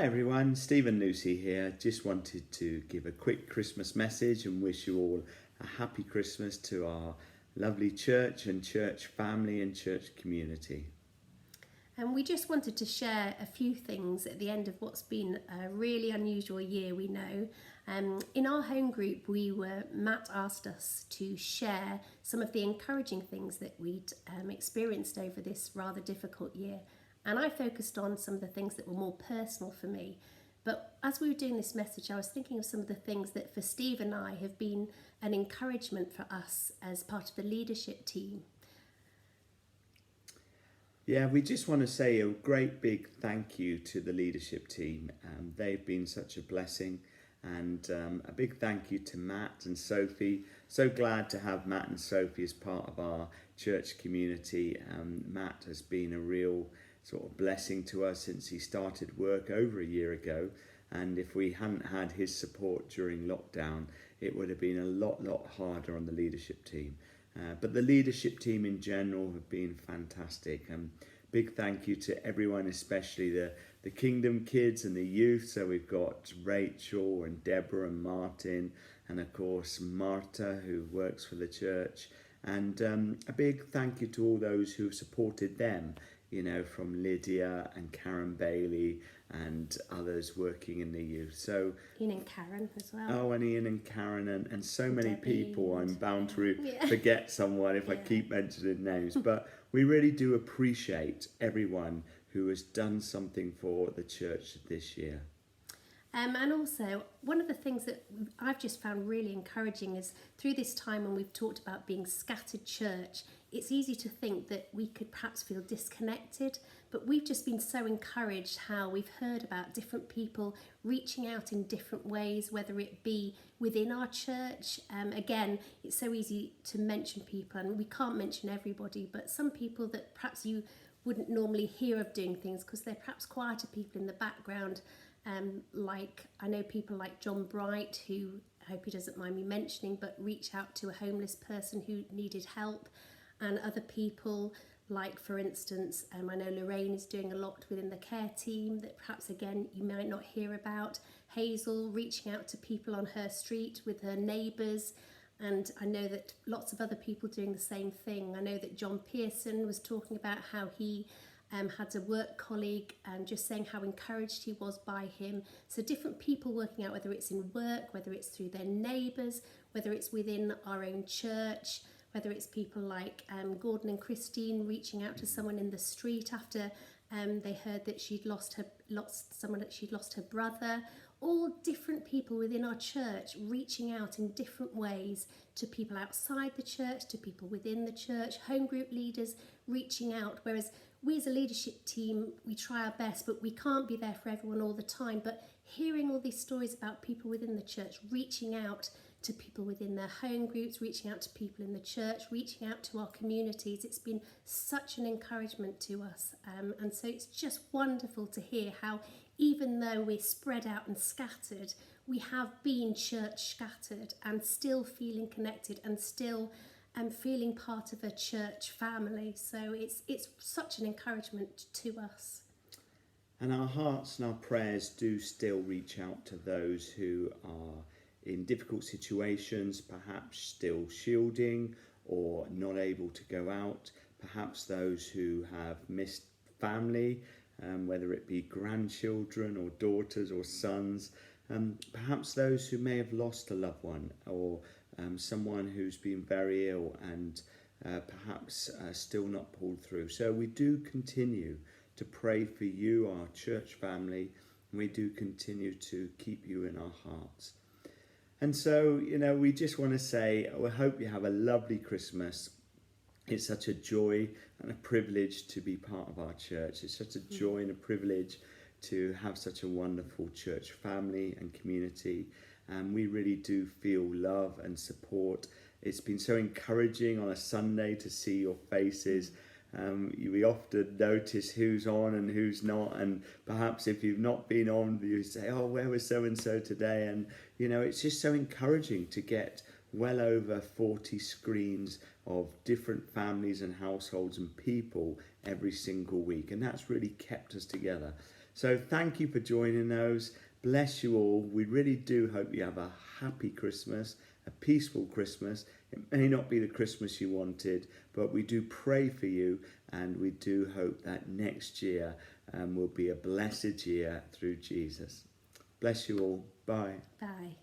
Hi everyone, Stephen Lucy here. Just wanted to give a quick Christmas message and wish you all a happy Christmas to our lovely church and church family and church community. And we just wanted to share a few things at the end of what's been a really unusual year, we know. In our home group, Matt asked us to share some of the encouraging things that we'd experienced over this rather difficult year. And I focused on some of the things that were more personal for me. But as we were doing this message, I was thinking of some of the things that for Steve and I have been an encouragement for us as part of the leadership team. Yeah, we just want to say a great big thank you to the leadership team. They've been such a blessing, and a big thank you to Matt and Sophie. So glad to have Matt and Sophie as part of our church community. Matt has been a real sort of blessing to us since he started work over a year ago, and if we hadn't had his support during lockdown, it would have been a lot harder on the leadership team. But the leadership team in general have been fantastic. Big thank you to everyone, especially the Kingdom kids and the youth. So we've got Rachel and Deborah and Martin, and of course Marta, who works for the church. And a big thank you to all those who have supported them, you know, from Lydia and Karen Bailey and others working in the youth. So Ian and Karen as well. Oh, and Ian and Karen and so many Debbie people. I'm bound to Yeah. forget someone if I keep mentioning names. But we really do appreciate everyone who has done something for the church this year. And also, one of the things that I've just found really encouraging is through this time when we've talked about being scattered church, it's easy to think that we could perhaps feel disconnected, but we've just been so encouraged how we've heard about different people reaching out in different ways, whether it be within our church. Again, it's so easy to mention people, and we can't mention everybody, but some people that perhaps you wouldn't normally hear of doing things because they're perhaps quieter people in the background. Like I know people like John Bright, who I hope he doesn't mind me mentioning, but reach out to a homeless person who needed help, and other people like, for instance, I know Lorraine is doing a lot within the care team that perhaps again you might not hear about. Hazel reaching out to people on her street with her neighbours, and I know that lots of other people doing the same thing. I know that John Pearson was talking about how he had a work colleague and just saying how encouraged he was by him. So different people working out, whether it's in work, whether it's through their neighbours, whether it's within our own church, whether it's people like Gordon and Christine reaching out to someone in the street after they heard that she'd lost her brother. All different people within our church reaching out in different ways to people outside the church, to people within the church, home group leaders reaching out, whereas we as a leadership team, we try our best, but we can't be there for everyone all the time. But hearing all these stories about people within the church reaching out to people within their home groups, reaching out to people in the church, reaching out to our communities, it's been such an encouragement to us. And so it's just wonderful to hear how, even though we're spread out and scattered, we have been church scattered and still feeling connected and still feeling part of a church family. So it's such an encouragement to us. And our hearts and our prayers do still reach out to those who are in difficult situations, perhaps still shielding or not able to go out, perhaps those who have missed family, whether it be grandchildren or daughters or sons, perhaps those who may have lost a loved one, or someone who's been very ill and perhaps still not pulled through. So we do continue to pray for you, our church family, and we do continue to keep you in our hearts. And so, you know, we just want to say, we hope you have a lovely Christmas. It's such a joy and a privilege to be part of our church. It's such a joy and a privilege to have such a wonderful church family and community. And we really do feel love and support. It's been so encouraging on a Sunday to see your faces. We often notice who's on and who's not, and perhaps if you've not been on, you say, oh, where was so-and-so today? And, you know, it's just so encouraging to get well over 40 screens of different families and households and people every single week, and that's really kept us together. So thank you for joining those. Bless you all. We really do hope you have a happy Christmas, a peaceful Christmas. It may not be the Christmas you wanted, but we do pray for you, and we do hope that next year will be a blessed year through Jesus. Bless you all. Bye. Bye.